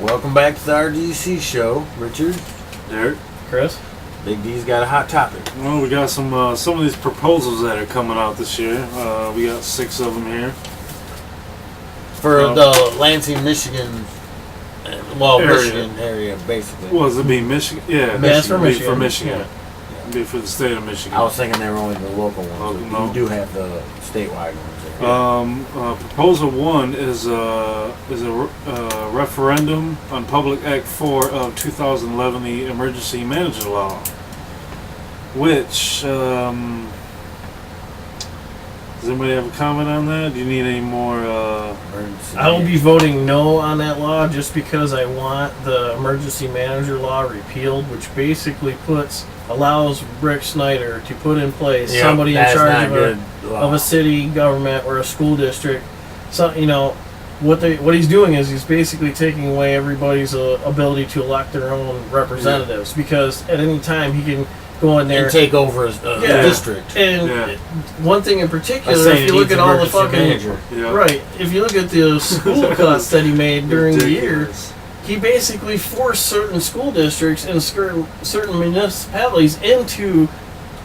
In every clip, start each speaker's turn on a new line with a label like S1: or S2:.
S1: Welcome back to the R.D.C. show, Richard.
S2: Derek.
S3: Chris.
S1: Big D's got a hot topic.
S2: Well, we got some of these proposals that are coming out this year. We got 6 of them here.
S1: For the Lansing, Michigan, area. Michigan area, basically.
S2: Well, does it be Michigan? Yeah,
S3: it's for Michigan.
S2: For Michigan.
S3: Yeah.
S2: It'd be for the state of Michigan.
S1: I was thinking they were only the local ones.
S2: No.
S1: You do have the statewide ones.
S2: Proposal 1 is a referendum on Public Act 4 of 2011, the Emergency Manager Law, which does anybody have a comment on that? Do you need any more?
S3: I will be voting no on that law just because I want the emergency manager law repealed, which basically allows Rick Snyder to put in place somebody in charge of a city government or a school district. So what he's doing is he's basically taking away everybody's ability to elect their own representatives, because at any time he can go in there
S1: and take over a district.
S3: And one thing in particular, if you look at all the fucking if you look at the school cuts that he made during the year, he basically forced certain school districts and certain municipalities into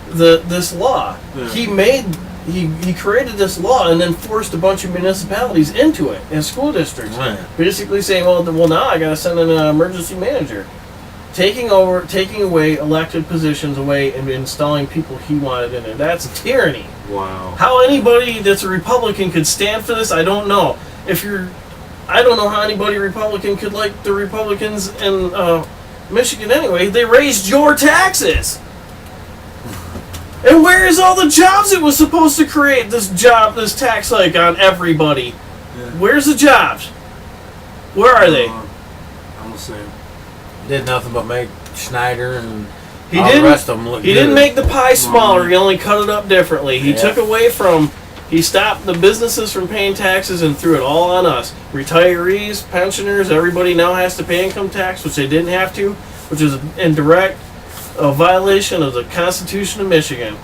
S3: this law.
S2: Yeah.
S3: He created this law and then forced a bunch of municipalities into it and school districts.
S1: Right.
S3: Basically saying, well, now I got to send in an emergency manager. Taking away elected positions away and installing people he wanted in there. That's tyranny.
S2: Wow.
S3: How anybody that's a Republican could stand for this, I don't know. I don't know how anybody Republican could like the Republicans in Michigan anyway. They raised your taxes. And where is all the jobs it was supposed to create? This tax hike on everybody.
S2: Yeah.
S3: Where's the jobs? Where are they?
S2: I'm gonna say
S1: Did nothing but make Schneider and
S3: the
S1: rest of them look good.
S3: He didn't make the pie smaller. He only cut it up differently. He took away from. He stopped the businesses from paying taxes and threw it all on us. Retirees, pensioners, everybody now has to pay income tax, which they didn't have to, which is in direct violation of the Constitution of Michigan.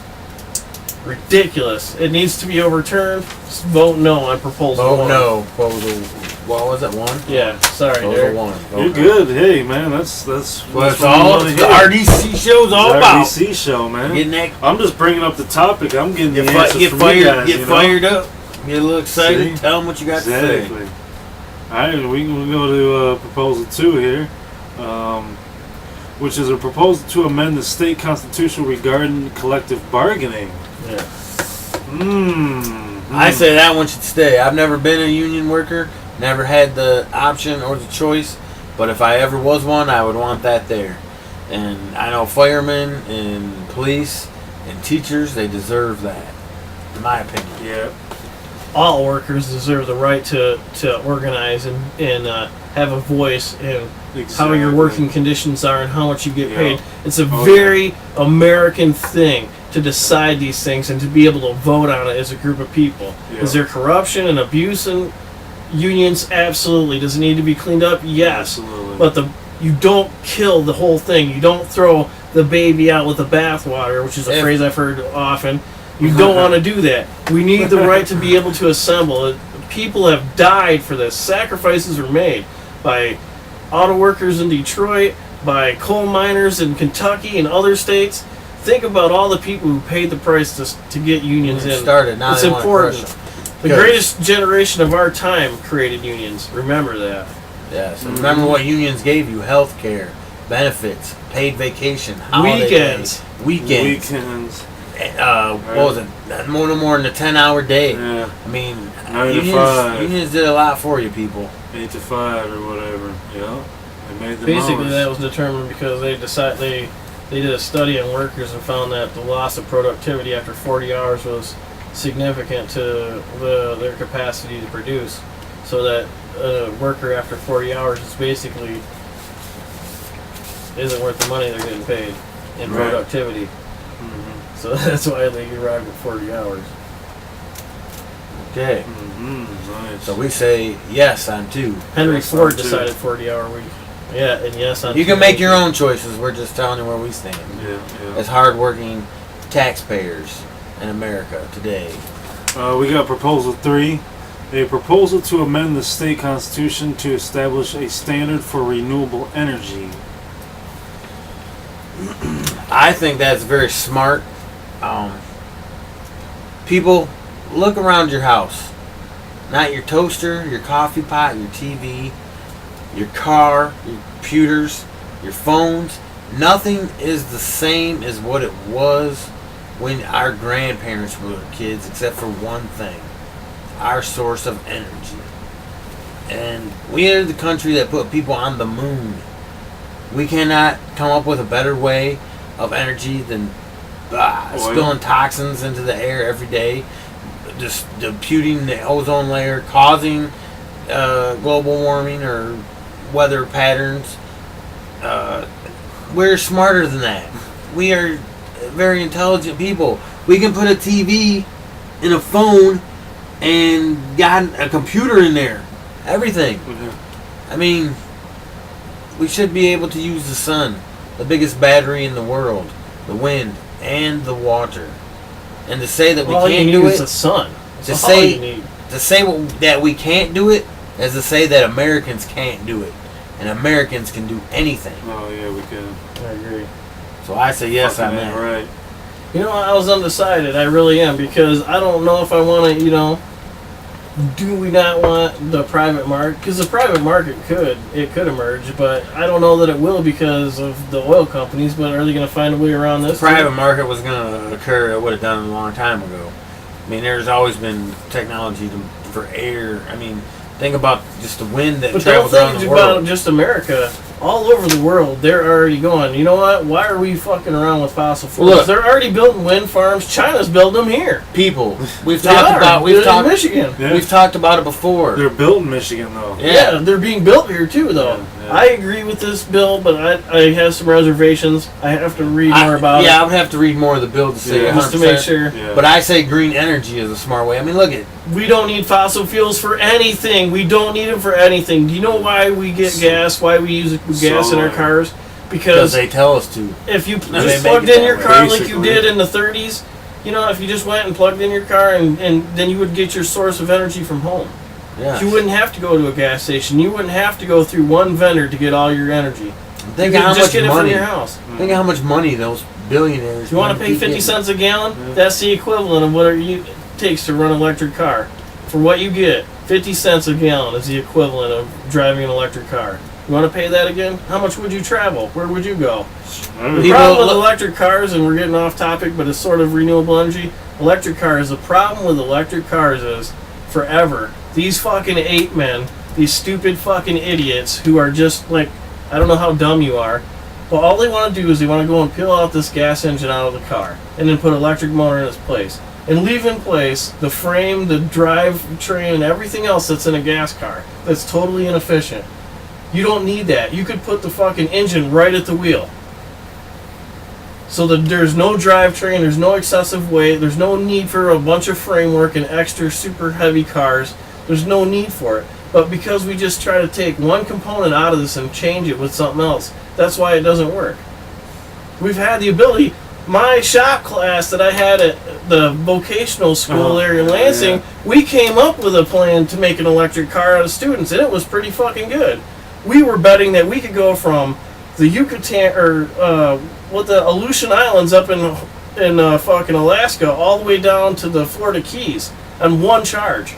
S3: Ridiculous. It needs to be overturned. Just vote no on proposal 1.
S1: No. Proposal. What was it? 1?
S3: Yeah. Sorry,
S1: Proposal
S3: Derek.
S1: 1. Okay.
S2: you're good. Hey, man, that's
S1: Well, that's all the R.D.C. show's all about.
S2: R.D.C. show, man.
S1: Getting that.
S2: I'm just bringing up the topic. I'm getting the answers
S1: Get
S2: from
S1: fired.
S2: you guys.
S1: Get fired up. Get a little excited.
S2: See?
S1: Tell them what you got
S2: Exactly.
S1: to say.
S2: All right, we can go to proposal 2 here, which is a proposal to amend the state constitution regarding collective bargaining.
S3: Yeah.
S1: I say that one should stay. I've never been a union worker, never had the option or the choice, but if I ever was one, I would want that there. And I know firemen and police and teachers, they deserve that, in my opinion.
S2: Yeah.
S3: All workers deserve the right to organize and have a voice in how your working conditions are and how much you get paid. It's a very American thing to decide these things and to be able to vote on it as a group of people.
S2: Yeah.
S3: Is there corruption and abuse in unions? Absolutely. Does it need to be cleaned up? Yes.
S2: Absolutely.
S3: But you don't kill the whole thing. You don't throw the baby out with the bathwater, which is a phrase I've heard often. You don't want to do that. We need the right to be able to assemble. People have died for this. Sacrifices were made by auto workers in Detroit, by coal miners in Kentucky and other states. Think about all the people who paid the price to get unions in.
S1: Now
S3: it's important. The greatest generation of our time created unions. Remember that.
S1: Yes. And remember what unions gave you: health care, benefits, paid vacation, holiday
S3: weekends.
S1: What was it? No more than a 10-hour day.
S2: Yeah.
S1: I mean,
S2: 9 to 5.
S1: unions did a lot for you people.
S2: 8 to 5 or whatever. Yeah. They made the
S3: Basically,
S2: hours.
S3: that was determined because they did a study on workers and found that the loss of productivity after 40 hours was significant to their capacity to produce. So that a worker after 40 hours is basically isn't worth the money they're getting paid in productivity. So that's why they arrived at 40 hours.
S1: Okay.
S2: Nice.
S1: So we say yes on 2.
S3: Henry Ford decided 40-hour week. Yeah, and yes on 2.
S1: You can make your own choices. We're just telling you where we stand.
S2: Yeah.
S1: As hardworking taxpayers in America today.
S2: We got proposal 3. A proposal to amend the state constitution to establish a standard for renewable energy.
S1: I think that's very smart. People, look around your house. Not your toaster, your coffee pot, your TV, your car, your computers, your phones. Nothing is the same as what it was when our grandparents were kids, except for one thing: our source of energy. And we are the country that put people on the moon. We cannot come up with a better way of energy than spilling toxins into the air every day, just depleting the ozone layer, causing global warming or weather patterns. We're smarter than that. We are very intelligent people. We can put a TV in a phone and got a computer in there. Everything. I mean, we should be able to use the sun, the biggest battery in the world, the wind, and the water. And to say that we can't do it,
S3: the sun.
S1: to say that we can't do it, is to say that Americans can't do it, and Americans can do anything.
S2: Oh yeah, we can.
S3: I agree.
S1: So I say yes on that.
S2: Right.
S3: You know, I was undecided. I really am, because I don't know if I want to. Do we not want the private market? Because the private market could emerge, but I don't know that it will because of the oil companies. But are they going to find a way around this?
S1: If the private market was going to occur, it would have done it a long time ago. I mean, there's always been technology for air. I mean, think about just the wind that travels around the world.
S3: But don't think about just America. All over the world, they're already going, you know what? Why are we fucking around with fossil fuels?
S1: Look,
S3: they're already building wind farms. China's building them here.
S1: People, we've
S3: They're
S1: talked
S3: in Michigan.
S2: Yeah.
S1: We've talked about it before.
S2: They're built in Michigan, though.
S3: Yeah, they're being built here too, though.
S2: Yeah.
S3: I agree with this bill, but I have some reservations. I have to read more about it.
S1: Yeah, I would have to read more of the bill to say 100%.
S3: Just to make sure.
S2: Yeah.
S1: But I say green energy is a smart way. I mean, look at
S3: We don't need fossil fuels for anything. We don't need them for anything. Do you know why we get gas? Why we use gas in our cars?
S1: because they tell us to.
S3: If you
S1: they
S3: just
S1: make
S3: plugged
S1: it
S3: in your
S1: that
S3: car
S2: way.
S3: like you did in the 30s, if you just went and plugged in your car and then you would get your source of energy from home.
S1: Yeah.
S3: You wouldn't have to go to a gas station. You wouldn't have to go through one vendor to get all your energy.
S1: Think
S3: You
S1: of how
S3: could just
S1: much
S3: get it from
S1: money.
S3: your house.
S1: Think of how much money those billionaires.
S3: You want to pay 50 cents a gallon? That's the equivalent of what it takes to run an electric car. For what you get, 50 cents a gallon is the equivalent of driving an electric car. You want to pay that again? How much would you travel? Where would you go? The problem with electric cars, and we're getting off topic, but it's sort of renewable energy. Electric cars, the problem with electric cars is, forever, these fucking ape men, these stupid fucking idiots who are just like, I don't know how dumb you are, but all they want to do is they want to go and peel out this gas engine out of the car and then put an electric motor in its place. And leave in place the frame, the drive train, and everything else that's in a gas car that's totally inefficient. You don't need that. You could put the fucking engine right at the wheel. So that there's no drivetrain, there's no excessive weight, there's no need for a bunch of framework and extra super heavy cars. There's no need for it. But because we just try to take one component out of this and change it with something else, that's why it doesn't work. We've had the ability. My shop class that I had at the vocational school there in Lansing, we came up with a plan to make an electric car out of students, and it was pretty fucking good. We were betting that we could go from the Yucatan the Aleutian Islands up in fucking Alaska all the way down to the Florida Keys on one charge.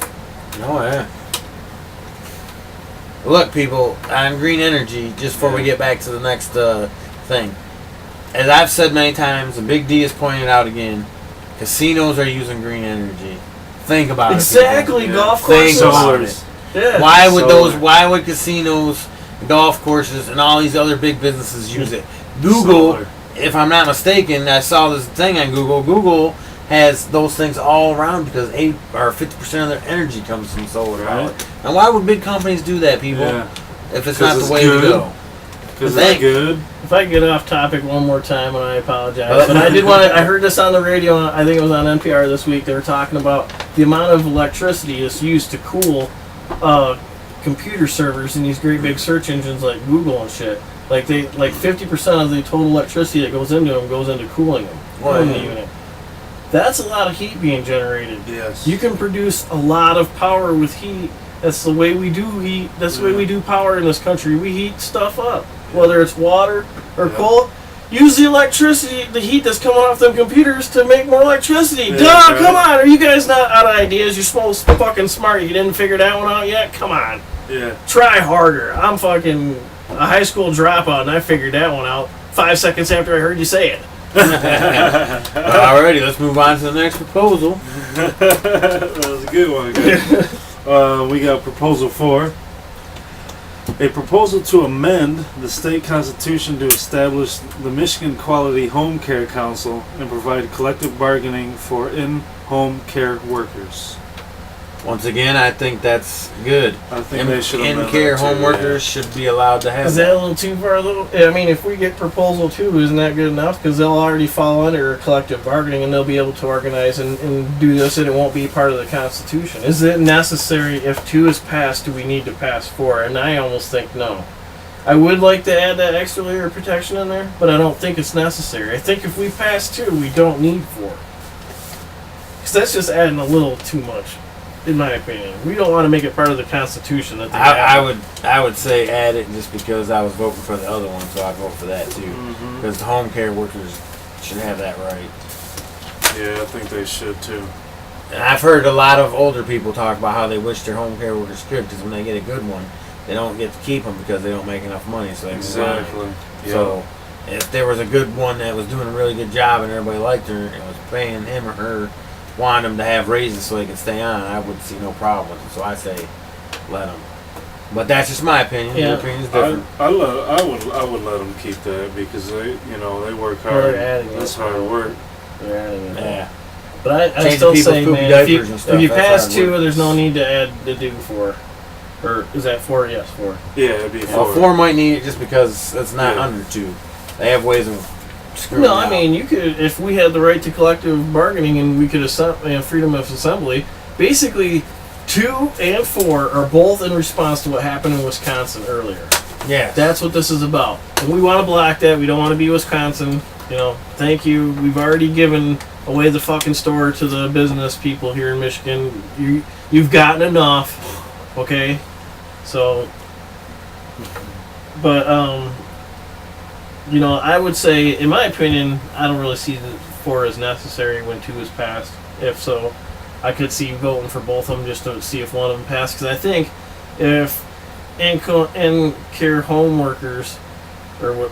S1: Oh yeah. Look, people, on green energy, just before we get back to the next thing. As I've said many times, and Big D has pointed out again, casinos are using green energy. Think about
S3: exactly,
S1: it.
S3: Exactly, golf
S1: Think
S3: courses.
S1: about it.
S3: Yeah.
S1: Why would casinos, golf courses, and all these other big businesses use it? Google, if I'm not mistaken, I saw this thing on Google. Google has those things all around because 50% of their energy comes from solar power. Now, why would big companies do that, people?
S2: Yeah.
S1: If it's not the way to go?
S2: Because it's good.
S3: If I get off topic one more time, and I apologize, but I did want to. I heard this on the radio. I think it was on NPR this week. They were talking about the amount of electricity that's used to cool computer servers in these great big search engines like Google and shit. Like 50% of the total electricity that goes into them goes into cooling them, cooling the unit. That's a lot of heat being generated.
S2: Yes.
S3: You can produce a lot of power with heat. That's the way we do heat. That's the way we do power in this country. We heat stuff up, whether it's water or coal. Use the electricity, the heat that's coming off them computers to make more electricity.
S2: Yeah,
S3: Duh,
S2: right.
S3: come on. Are you guys not out of ideas? You're supposed to fucking smart. You didn't figure that one out yet? Come on.
S2: Yeah.
S3: Try harder. I'm fucking a high school dropout, and I figured that one out 5 seconds after I heard you say it.
S1: Alrighty, let's move on to the next proposal.
S2: That was a good one, guys. We got proposal 4. A proposal to amend the state constitution to establish the Michigan Quality Home Care Council and provide collective bargaining for in-home care workers.
S1: Once again, I think that's good.
S2: I think they should amend
S1: In-care
S2: that too,
S1: home workers should be allowed to have
S3: Is that a little too far, though? I mean, if we get proposal 2, isn't that good enough? Because they'll already fall under collective bargaining and they'll be able to organize and do this, and it won't be part of the Constitution. Is it necessary if 2 is passed, do we need to pass 4? And I almost think no. I would like to add that extra layer of protection in there, but I don't think it's necessary. I think if we pass 2, we don't need 4. Because that's just adding a little too much. In my opinion, we don't want to make it part of the Constitution. That they
S1: I would say add it just because I was voting for the other one, so I'd vote for that too. Because the home care workers should have that right.
S2: Yeah, I think they should too.
S1: And I've heard a lot of older people talk about how they wish their home care workers could, because when they get a good one, they don't get to keep them because they don't make enough money. So they
S2: Exactly. Yeah.
S1: So if there was a good one that was doing a really good job and everybody liked her and was paying him or her, wanted them to have raises so they could stay on, I would see no problem with it. So I say let them. But that's just my opinion.
S3: Yeah.
S1: Your opinion is different.
S2: I would let them keep that because they work hard.
S3: They're adding
S2: That's
S3: it.
S2: hard work.
S3: They're adding it.
S1: Yeah.
S3: But I
S1: Changing
S3: still
S1: people's
S3: say,
S1: poopy
S3: man,
S1: diapers and stuff,
S3: if you
S1: that's
S3: pass
S1: hard
S3: 2,
S1: work.
S3: there's no need to add the do 4. Or is that 4? Yes, 4.
S2: Yeah, it'd be 4.
S1: Well, 4 might need it just because it's not
S2: Yeah.
S1: under 2. They have ways of screwing
S3: No,
S1: it
S3: I
S1: out.
S3: mean, you could, if we had the right to collective bargaining and we could freedom of assembly, basically 2 and 4 are both in response to what happened in Wisconsin earlier.
S1: Yeah.
S3: That's what this is about. And we want to block that. We don't want to be Wisconsin. Thank you. We've already given away the fucking store to the business people here in Michigan. You've gotten enough. Okay? So, but, I would say, in my opinion, I don't really see that 4 as necessary when 2 is passed. If so, I could see voting for both of them just to see if one of them passed. Because I think if in-care home workers, or what,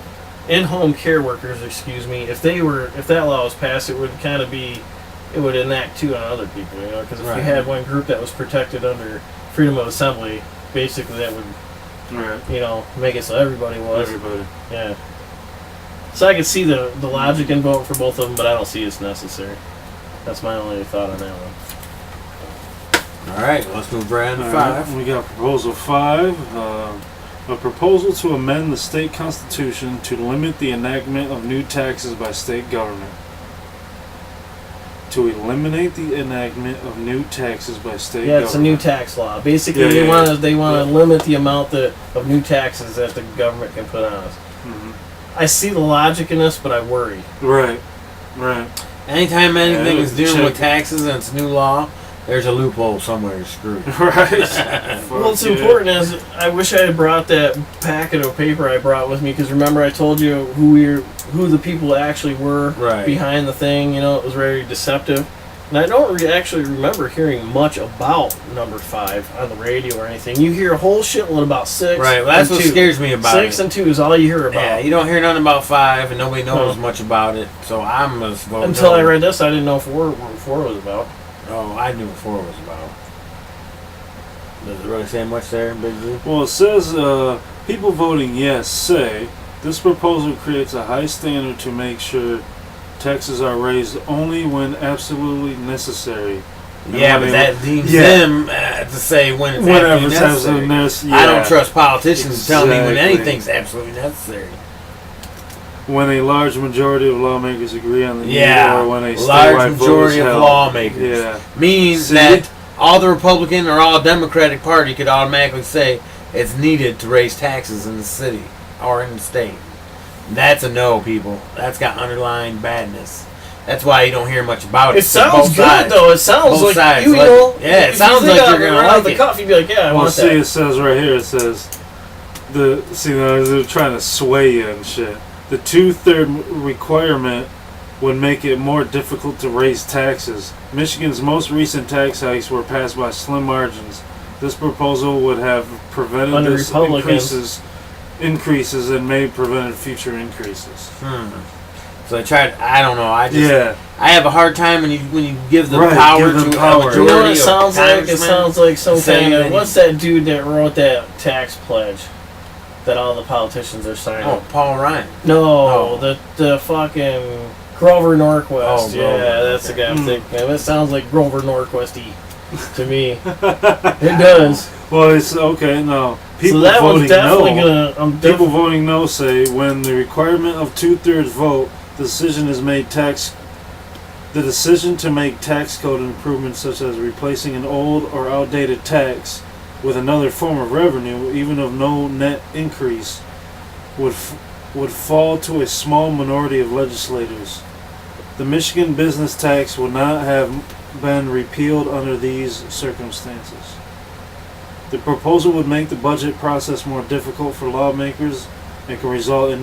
S3: in-home care workers, excuse me, if that law was passed, it would kind of be, it would enact 2 on other people, because if
S1: Right.
S3: you had one group that was protected under freedom of assembly, basically that would,
S2: Right.
S3: make it so everybody was.
S2: Everybody.
S3: Yeah. So I could see the logic in voting for both of them, but I don't see it's necessary. That's my only thought on that one.
S1: All right, let's move right on to
S2: All
S1: 5.
S2: right, we got proposal 5. A proposal to amend the state constitution to limit the enactment of new taxes by state government. To eliminate the enactment of new taxes by state government.
S3: Yeah, it's a new tax law. Basically,
S2: Yeah,
S3: they
S2: yeah,
S3: want to
S2: yeah.
S3: limit the amount of new taxes that the government can put on us.
S2: Mhm.
S3: I see the logic in this, but I worry.
S2: Right. Right.
S1: Anytime anything
S2: Yeah,
S1: is dealing
S2: check.
S1: with taxes and it's new law, there's a loophole somewhere you're screwed.
S2: Right.
S3: Well, what's
S2: Fuck yeah.
S3: important is I wish I had brought that packet of paper I brought with me, because remember I told you who the people actually were
S1: Right.
S3: behind the thing. It was very deceptive, and I don't actually remember hearing much about number 5 on the radio or anything. You hear a whole shitload about 6.
S1: Right, well, that's
S3: and
S1: what
S3: 2.
S1: scares me about
S3: 6
S1: it.
S3: and 2 is all you hear about.
S1: Yeah, you don't hear nothing about 5, and nobody knows
S3: No.
S1: much about it. So I'm gonna vote
S3: Until
S1: no.
S3: I read this, I didn't know what 4 was about.
S1: Oh, I knew what 4 was about. Does it really say much there, Big Z?
S2: Well, it says people voting yes say this proposal creates a high standard to make sure taxes are raised only when absolutely necessary. And
S1: Yeah,
S2: when
S1: but
S2: they-
S1: that deems
S2: Yeah.
S1: them to say when it's
S2: whenever
S1: absolutely
S2: it's
S1: necessary.
S2: absolutely necessary.
S1: I don't trust politicians to tell me when
S2: Exactly.
S1: anything's absolutely necessary.
S2: When a large majority of lawmakers agree on the need,
S1: Yeah,
S2: or when a
S1: large
S2: statewide vote
S1: majority
S2: is
S1: of
S2: held.
S1: lawmakers.
S2: Yeah.
S1: Means
S2: See?
S1: that all the Republican or all Democratic Party could automatically say it's needed to raise taxes in the city or in the state. That's a no, people. That's got underlying badness. That's why you don't hear much about it.
S3: It sounds
S1: Both
S3: good
S1: sides.
S3: though. It sounds
S1: Both
S3: like
S1: sides
S3: you
S1: like
S3: know.
S1: it. Yeah, it
S3: if
S1: sounds
S3: you
S1: like
S3: think
S1: you're
S3: of it
S1: gonna
S3: right
S1: like
S3: off the
S1: it.
S3: cuff, you'd be like, yeah, I
S2: Well,
S3: want
S2: see,
S3: that.
S2: it says right here. It says now they're trying to sway you and shit. The 2/3 requirement would make it more difficult to raise taxes. Michigan's most recent tax hikes were passed by slim margins. This proposal would have prevented
S3: Under
S2: this
S3: Republicans.
S2: increases and may prevent future increases.
S1: So I tried. I don't know. I have a hard time when you give the
S2: Right,
S1: power
S2: give them
S1: to
S2: power.
S1: a majority
S3: You know what it
S1: of
S3: sounds like? It
S1: congressmen.
S3: sounds like some
S1: saying
S3: kind of
S1: that
S3: what's that dude that wrote that tax pledge that all the politicians are signing?
S1: Oh, Paul Ryan.
S3: No,
S1: Oh.
S3: the fucking Grover Norquist.
S1: Oh,
S3: Yeah,
S1: Grover,
S3: that's the
S1: okay.
S3: guy I'm thinking of. That sounds like Grover Norquist-y to me. It does.
S2: Well, it's okay. No, people
S3: So that
S2: voting
S3: one's definitely
S2: no.
S3: gonna.
S2: People voting no say when the requirement of 2/3 vote, the decision to make tax code improvements such as replacing an old or outdated tax with another form of revenue, even of no net increase, would fall to a small minority of legislators. The Michigan business tax would not have been repealed under these circumstances. The proposal would make the budget process more difficult for lawmakers and can result in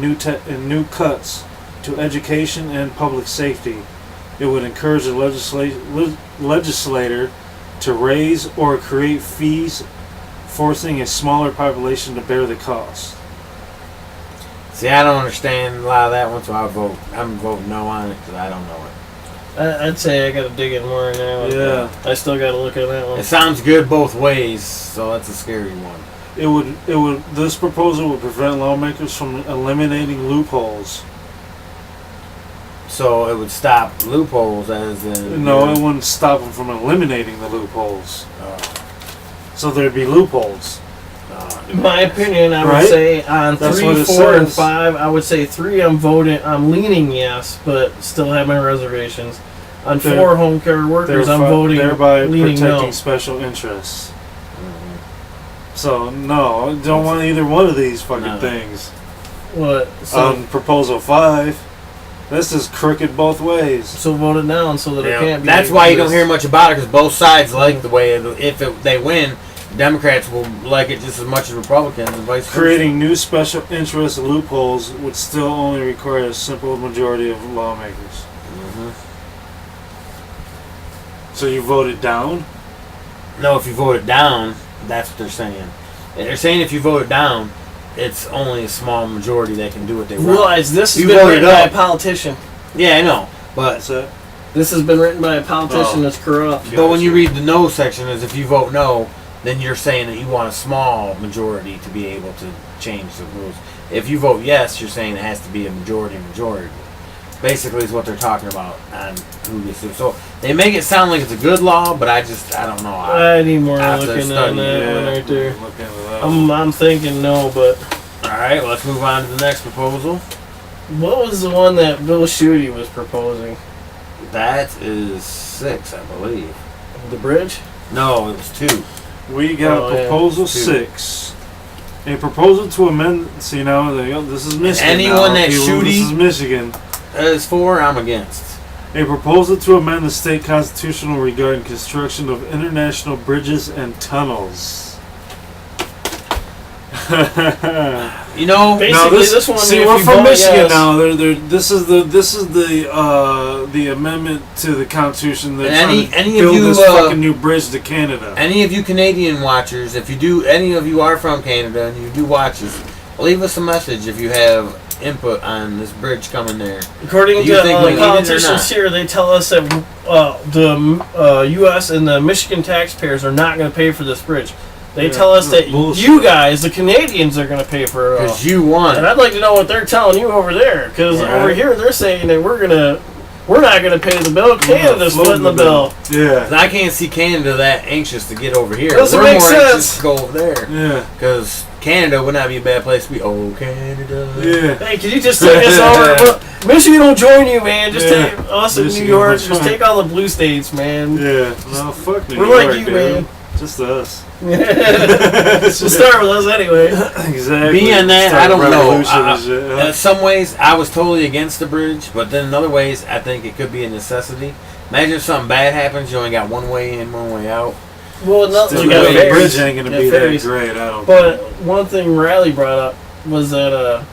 S2: new cuts to education and public safety. It would encourage the legislator to raise or create fees, forcing a smaller population to bear the cost.
S1: See, I don't understand a lot of that one, so I'm voting no on it because I don't know it.
S3: I'd say I gotta dig in more on that one.
S2: Yeah.
S3: I still gotta look at that one.
S1: It sounds good both ways, so that's a scary one.
S2: This proposal would prevent lawmakers from eliminating loopholes.
S1: So it would stop loopholes, as in
S2: No, it wouldn't stop them from eliminating the loopholes.
S1: Oh,
S2: So there'd be loopholes.
S3: In my opinion, I
S2: Right?
S3: would say on
S2: That's
S3: 3,
S2: what it
S3: 4, and
S2: says.
S3: 5, I would say 3 I'm leaning yes, but still have my reservations. On
S2: They're-
S3: 4 home care workers, I'm voting
S2: thereby
S3: leaning
S2: protecting
S3: no.
S2: special interests. So no, I don't want either one of these fucking
S1: No.
S2: things.
S3: What? So,
S2: On proposal 5, this is crooked both ways.
S3: so vote it down so that it can't be.
S1: That's why you don't hear much about it, because both sides like the way they win, Democrats will like it just as much as Republicans and vice versa.
S2: Creating new special interest loopholes would still only require a simple majority of lawmakers. So you voted down?
S1: No, if you vote it down, that's what they're saying. They're saying if you vote it down, it's only a small majority that can do what they want.
S3: Realize this has
S1: You
S3: been
S1: voted
S3: written by a
S1: up.
S3: politician.
S1: Yeah, I know, but
S2: That's it?
S3: This has been written by a politician
S2: Oh.
S3: that's corrupt.
S1: when you read the no section, is if you vote no, then you're saying that you want a small majority to be able to change the rules. If you vote yes, you're saying it has to be a majority. Basically, is what they're talking about on who gets it. So they make it sound like it's a good law, but I don't know.
S3: I need more
S1: I have to
S3: looking
S1: study,
S3: on that
S2: Yeah,
S3: one right there.
S2: look into that.
S3: I'm thinking no, but
S1: All right, let's move on to the next proposal.
S3: what was the one that Bill Schuette was proposing?
S1: That is 6, I believe.
S3: The bridge?
S1: No, it was 2.
S2: We got
S3: Oh, yeah.
S2: proposal
S1: Two.
S2: 6. A proposal to amend. See now, there you go, this is Michigan.
S1: anyone
S2: now,
S1: that
S2: people,
S1: Schuette-
S2: This is Michigan.
S1: That is 4. I'm against.
S2: A proposal to amend the state constitution regarding construction of international bridges and tunnels.
S1: You know,
S3: Basically, this one,
S2: See,
S3: if
S2: we're
S3: you
S2: from
S3: vote
S2: Michigan
S3: yes-
S2: now. This is the amendment to the Constitution. They're
S1: And
S2: trying to
S1: any of
S2: build
S1: you,
S2: this fucking new bridge to Canada.
S1: any of you Canadian watchers, if any of you are from Canada and you do watch this, leave us a message if you have input on this bridge coming there.
S3: According
S1: Do you
S3: to
S1: think we need it or
S3: politicians
S1: not?
S3: here, they tell us that the U.S. and the Michigan taxpayers are not going to pay for this bridge. They
S2: Yeah,
S3: tell us
S2: that's
S3: that
S2: bullshit.
S3: you guys, the Canadians, are going to pay for it all.
S1: Because you won.
S3: And I'd like to know what they're telling you over there, because
S2: Right.
S3: over here they're saying that we're not gonna pay the bill. Canada's footing the bill.
S2: Yeah.
S1: I can't see Canada that anxious to get over here.
S3: Doesn't
S1: We're
S3: make
S1: more
S3: sense.
S1: anxious to go over there.
S2: Yeah.
S1: Because Canada would not be a bad place to be. Oh, Canada.
S2: Yeah.
S3: Hey, can you just take us over? Well, Michigan will join you, man. Just
S2: Yeah.
S3: take us in New
S2: Michigan
S3: York.
S2: will
S3: Just
S2: join.
S3: take all the blue states, man.
S2: Yeah. No, fuck New
S3: We're
S2: York,
S3: like you,
S2: dude.
S3: man.
S2: Just us.
S3: So start with us anyway.
S2: Exactly.
S1: Being that,
S2: Start
S1: I don't know.
S2: revolution and shit, huh?
S1: In some ways, I was totally against the bridge, but then in other ways, I think it could be a necessity. Imagine if something bad happens, you only got one way in, one way out.
S3: Well,
S2: Still,
S3: you
S2: the
S3: got ferries.
S2: bridge ain't gonna
S3: You
S2: be
S3: got
S2: that
S3: ferries.
S2: great. I don't.
S3: But
S2: think.
S3: one thing Riley brought up was that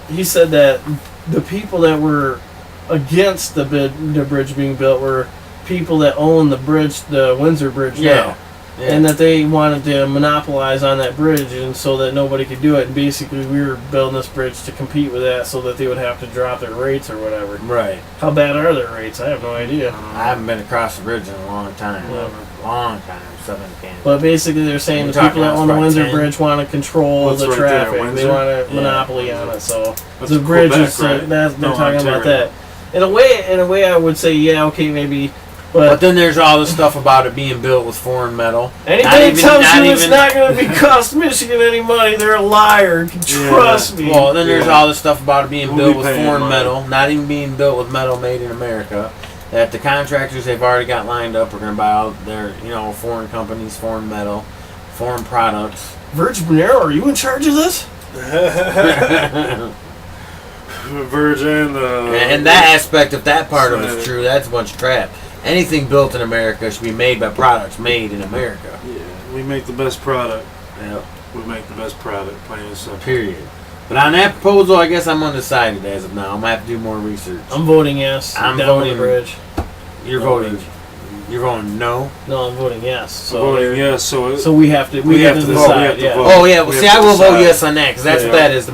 S3: he said that the people that were against the bridge being built were people that own the bridge, the Windsor Bridge now.
S1: Yeah.
S3: And that they wanted to monopolize on that bridge, and so that nobody could do it. And basically, we were building this bridge to compete with that, so that they would have to drop their rates or whatever.
S1: Right.
S3: How bad are their rates? I have no idea.
S1: I haven't been across the bridge in a long time. Long time. Southern Canada.
S3: But basically, they're saying
S1: We're
S3: the people
S1: talking
S3: that own the
S1: about
S3: Windsor
S1: 10.
S3: Bridge want to control
S2: What's
S3: the
S2: right there,
S3: traffic. They
S2: Windsor?
S3: want a
S1: Yeah.
S3: monopoly on it. So
S2: That's
S3: the bridge
S2: Quebec,
S3: is
S2: right?
S3: they're
S2: No,
S3: talking about
S2: Ontario.
S3: that. In a way, I would say yeah, okay, maybe.
S1: But then there's all this stuff about it being built with foreign metal.
S3: Anybody tells you it's not going to be cost Michigan any money, they're a liar. Trust me.
S1: Well, then there's all this stuff about it being
S2: We'll
S1: built
S2: be
S1: with
S2: paying
S1: foreign
S2: money.
S1: metal, not even being built with metal made in America. That the contractors they've already got lined up are going to buy out their, foreign companies, foreign metal, foreign products.
S3: Virgin Monero, are you in charge of this?
S2: Virgin.
S1: And that aspect, if that part of
S2: Snyder.
S1: it's true, that's a bunch of crap. Anything built in America should be made by products made in America.
S2: Yeah, we make the best product.
S1: Yep.
S2: We make the best product, plain and simple.
S1: Period. But on that proposal, I guess I'm undecided as of now. I'm gonna have to do more research.
S3: I'm voting yes.
S1: I'm
S3: down
S1: voting-
S3: the bridge.
S1: You're
S3: No
S1: voting.
S3: bridge.
S1: You're voting no.
S3: No, I'm voting yes. So,
S2: Voting yes, so
S3: so we have to.
S2: We
S3: have
S2: have
S3: to
S2: to vote,
S3: decide.
S2: we have to
S3: yeah.
S2: vote.
S1: Oh yeah. Well,
S2: We
S1: see,
S2: have
S1: I
S2: to
S1: will vote
S2: decide.
S1: yes on that because that's what
S2: Yeah.
S1: that is to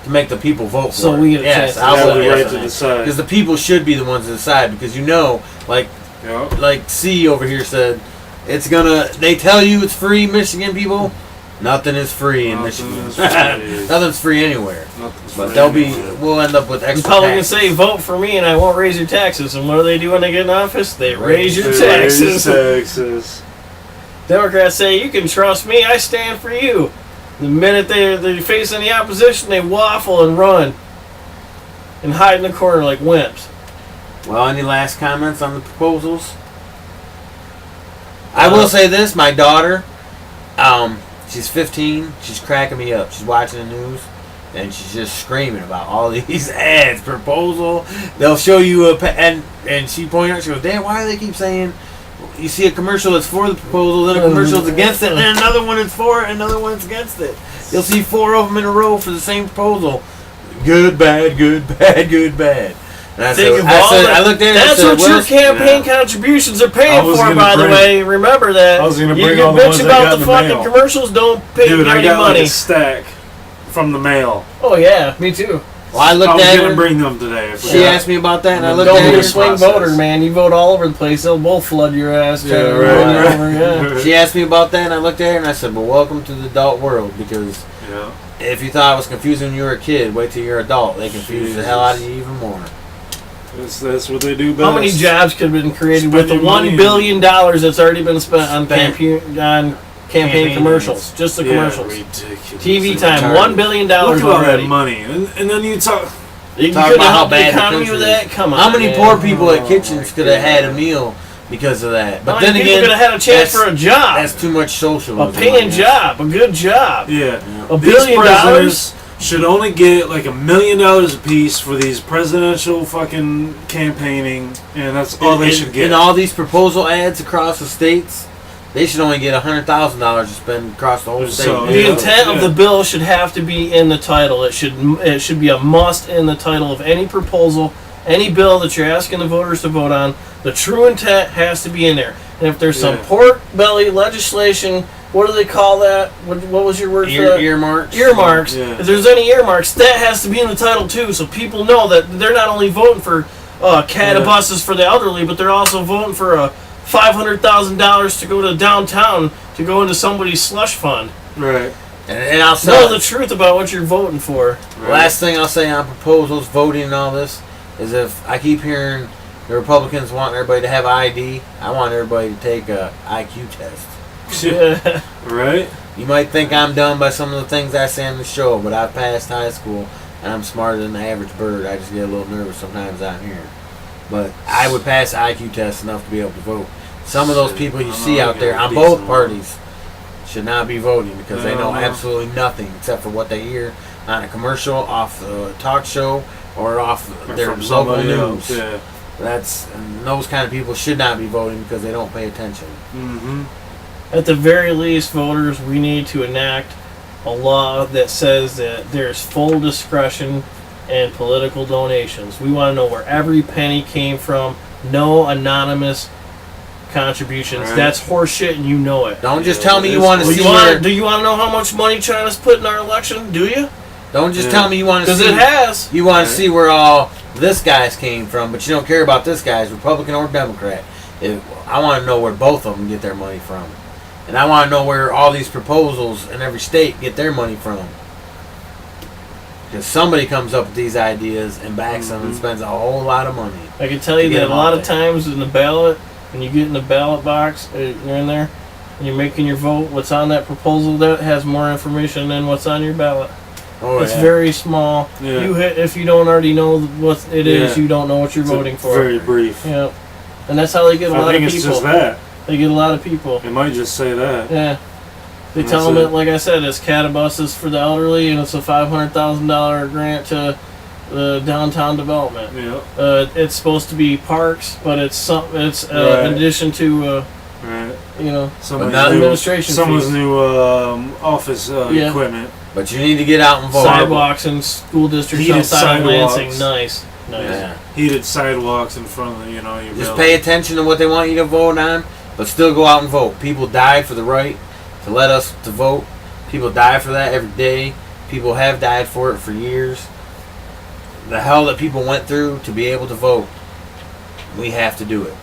S1: make the people vote for
S3: So
S1: it.
S3: we get a
S1: yes,
S3: chance to
S1: I'll
S2: have
S1: vote
S2: the
S1: yes
S2: right
S1: on
S2: to
S1: that.
S2: decide.
S1: Because the people should be the ones to decide. Because
S2: Yeah.
S1: like C over here said, they tell you it's free, Michigan people. Nothing is free in
S2: Nothing
S1: Michigan.
S2: is free.
S1: Nothing's free anywhere.
S2: Nothing's
S1: But
S2: free.
S1: we'll end up with extra
S3: Republicans
S1: taxes.
S3: say vote for me and I won't raise your taxes. And what do they do when they get in office? They raise your
S2: They
S3: taxes.
S2: raise taxes.
S3: Democrats say you can trust me. I stand for you. The minute they face any opposition, they waffle and run and hide in the corner like wimps.
S1: Well, any last comments on the proposals? I will say this: my daughter, she's 15. She's cracking me up. She's watching the news, and she's just screaming about all these ads. Proposal. They'll show you and she pointed out. She goes, "Dad, why do they keep saying?" You see a commercial that's for the proposal, then a commercial that's against it, and then another one is for it, and another one's against it. You'll see 4 of them in a row for the same proposal. Good, bad, good, bad, good, bad. And I
S3: Think of all
S1: I looked at it and
S3: That's
S1: said,
S3: what your
S1: well,
S3: campaign contributions are
S2: I
S3: paying
S2: was
S3: for,
S2: gonna
S3: by the
S2: bring-
S3: way. Remember that.
S2: I was gonna
S3: You
S2: bring
S3: can
S2: all the ones
S3: bitch
S2: I
S3: about
S2: got
S3: the
S2: in the
S3: fucking
S2: mail.
S3: commercials, don't pay
S2: Dude, I
S3: any
S2: got
S3: money.
S2: like a stack from the mail.
S3: Oh, yeah, me too.
S1: well, I
S2: I
S1: looked
S2: was
S1: at
S2: gonna
S1: her.
S2: bring them today. I
S1: She
S2: forgot.
S1: asked me about that, and I looked
S3: Don't
S1: at
S3: be a
S1: her.
S3: swing
S2: process.
S3: voter, man. You vote all over the place. They'll both flood your ass.
S2: Yeah,
S3: trying to
S2: right,
S3: run
S2: right.
S3: over, yeah.
S1: She asked me about that, and I looked at her and I said, "Well, welcome to the adult world. Because
S2: Yeah.
S1: if you thought it was confusing when you were a kid, wait till you're an adult. They confuse the hell out of you even more."
S2: That's what they do best.
S3: How many jobs could have been created
S2: Spend
S3: with the
S2: your
S3: $1
S2: money.
S3: billion that's already been spent on
S1: Spent.
S3: campaign
S1: Campaign
S3: commercials? Just the
S2: Yeah,
S3: commercials.
S2: ridiculous.
S3: TV time,
S1: retarded.
S3: $1 billion
S2: Look at all that
S3: already.
S2: money, and then you talk.
S3: You
S1: Talk
S3: could
S1: about
S3: have
S1: how
S3: helped the
S1: bad the
S3: economy
S1: country
S3: with
S1: is.
S3: that. Come on.
S1: How many
S3: man.
S1: poor people at
S2: Oh,
S1: kitchens
S2: my
S1: could have had a
S2: God.
S1: meal because of that?
S3: How
S1: But
S3: many
S1: then
S3: people
S1: again,
S3: could have had a chance
S1: that's-
S3: for a job,
S1: that's too much socialism.
S3: a paying
S1: I guess.
S3: job, a good job,
S2: Yeah.
S3: $1
S2: These
S3: billion.
S2: presidents should only get like $1 million a piece for these presidential fucking campaigning, and that's all they should get.
S1: In all these proposal ads across the states, they should only get $100,000 to spend across the whole state.
S2: So,
S3: The
S2: yeah.
S3: intent of the bill should have to be in the title. It should be a must in the title of any proposal, any bill that you're asking the voters to vote on. The true intent has to be in there. And if there's some
S2: Yeah.
S3: pork belly legislation, what do they call that? What was your word for that?
S1: Earmarks.
S3: Earmarks.
S2: Yeah.
S3: If there's any earmarks, that has to be in the title too, so people know that they're not only voting for buses for the elderly, but they're also voting for a $500,000 to go to downtown to go into somebody's slush fund.
S2: Right.
S1: And I'll say
S3: Know the truth about what you're voting for.
S1: last thing I'll say on proposals, voting, and all this is if I keep hearing the Republicans want everybody to have ID, I want everybody to take a IQ test.
S3: Yeah.
S2: Right.
S1: You might think I'm dumb by some of the things I say on the show, but I passed high school and I'm smarter than the average bird. I just get a little nervous sometimes out here. But I would pass the IQ test enough to be able to vote. Some of those
S2: Shit,
S1: people you
S2: I
S1: see
S2: know,
S1: out there
S2: yeah,
S1: on
S2: decent
S1: both
S2: one.
S1: parties should not be voting because they know
S2: No.
S1: absolutely nothing except for what they hear on a commercial, off the talk show, or off
S2: Or
S1: their
S2: from
S1: local
S2: somebody
S1: news.
S2: else, yeah.
S1: And those kind of people should not be voting because they don't pay attention.
S2: Mm-hmm.
S3: At the very least, voters, we need to enact a law that says that there's full discretion in political donations. We want to know where every penny came from. No anonymous contributions.
S2: Right.
S3: That's horseshit, and you know it.
S1: Don't just
S2: Yeah,
S1: tell me
S2: it
S1: you
S2: is
S1: want to
S2: cool.
S1: see
S3: Do you want to know how much money China's put in our election? Do you?
S1: Don't just
S2: Yeah.
S1: tell me you want to
S3: Because
S1: see.
S3: it has.
S1: You want to
S2: Right.
S1: see where all this guy's came from, but you don't care about this guy's Republican or Democrat. I want to know where both of them get their money from, and I want to know where all these proposals in every state get their money from. Because somebody comes up with these ideas and backs them and
S2: Mhm.
S1: spends a whole lot of money.
S3: I can tell you
S1: To get
S3: that a
S1: them
S3: lot
S1: out
S3: of
S1: there.
S3: times in the ballot, when you get in the ballot box, you're in there, and you're making your vote, what's on that proposal that has more information than what's on your ballot.
S1: Oh,
S3: It's
S1: yeah.
S3: very small.
S2: Yeah.
S3: You hit, if you don't already know what it is,
S2: Yeah.
S3: you don't know what you're
S2: It's
S3: voting for.
S2: Very brief.
S3: Yeah, and that's how they get a
S2: I
S3: lot
S2: think
S3: of
S2: it's
S3: people.
S2: just that.
S3: They get a lot of people.
S2: It might just say that.
S3: Yeah, they
S2: And
S3: tell
S2: that's
S3: them
S2: it.
S3: that, like I said, it's catabuses for the elderly, and it's a $500,000 grant to the downtown development.
S2: Yeah.
S3: It's supposed to be parks, but it's
S2: Right.
S3: in addition to
S2: Right. Someone's
S1: not
S2: new,
S3: administration
S2: someone's
S3: fees.
S2: new office
S3: Yeah.
S2: equipment.
S1: But you need to get out and vote.
S3: Sidewalks and school districts
S2: Heated
S3: outside of
S2: sidewalks.
S3: Lansing. Nice.
S1: Yeah.
S2: Heated sidewalks in front of your
S1: Just
S2: building.
S1: pay attention to what they want you to vote on, but still go out and vote. People died for the right to let us to vote. People die for that every day. People have died for it for years. The hell that people went through to be able to vote. We have to do it.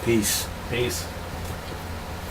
S1: Peace.
S3: Peace.